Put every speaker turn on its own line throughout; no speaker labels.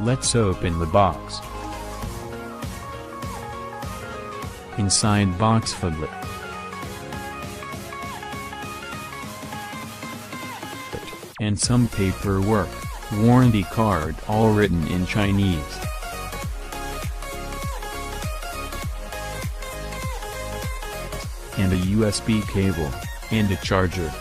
Let's open the box. Inside box phablet. And some paperwork, warranty card all written in Chinese. And a USB cable, and a charger.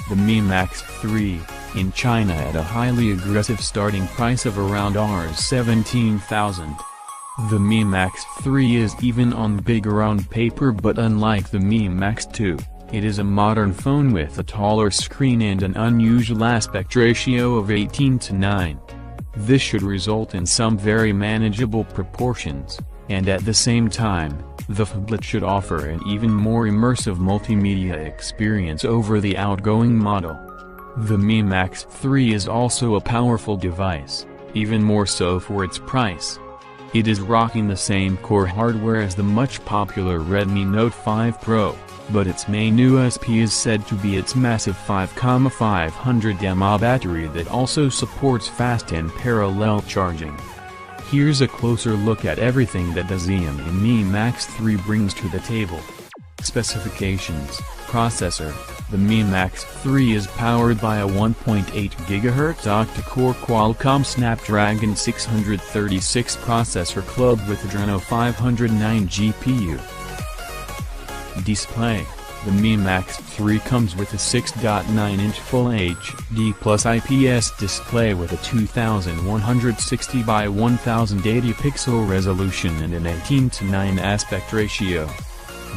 The Mi Max 3, in China at a highly aggressive starting price of around Rs 17,000. The Mi Max 3 is even on bigger on paper, but unlike the Mi Max 2, it is a modern phone with a taller screen and an unusual aspect ratio of 18:9. This should result in some very manageable proportions, and at the same time, the phablet should offer an even more immersive multimedia experience over the outgoing model. The Mi Max 3 is also a powerful device, even more so for its price. It is rocking the same core hardware as the much popular Redmi Note 5 Pro, but its main USP is said to be its massive 5,500 mAh battery that also supports fast and parallel charging. Here's a closer look at everything that the Xiaomi Mi Max 3 brings to the table. Specifications: Processor: the Mi Max 3 is powered by a 1.8 GHz octa-core Qualcomm Snapdragon 636 processor clubbed with Adreno 509 GPU. Display: the Mi Max 3 comes with a 6.9-inch Full HD Plus IPS display with a 2160 by 1080 pixel resolution and an 18:9 aspect ratio.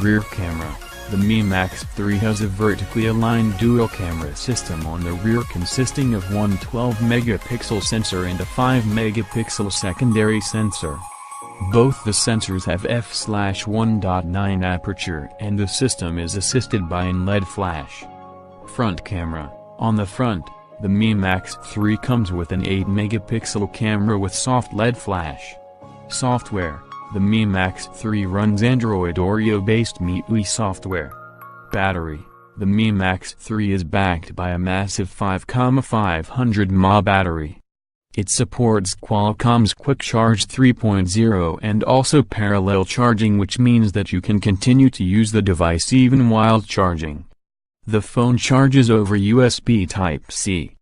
Rear camera: the Mi Max 3 has a vertically aligned dual camera system on the rear consisting of one 12-megapixel sensor and a 5-megapixel secondary sensor. Both the sensors have f/1.9 aperture and the system is assisted by an LED flash. Front camera: on the front, the Mi Max 3 comes with an 8-megapixel camera with soft LED flash. Software: the Mi Max 3 runs Android Oreo-based MIUI software. Battery: the Mi Max 3 is backed by a massive 5,500 mAh battery. It supports Qualcomm's Quick Charge 3.0 and also parallel charging, which means that you can continue to use the device even while charging. The phone charges over USB Type-C.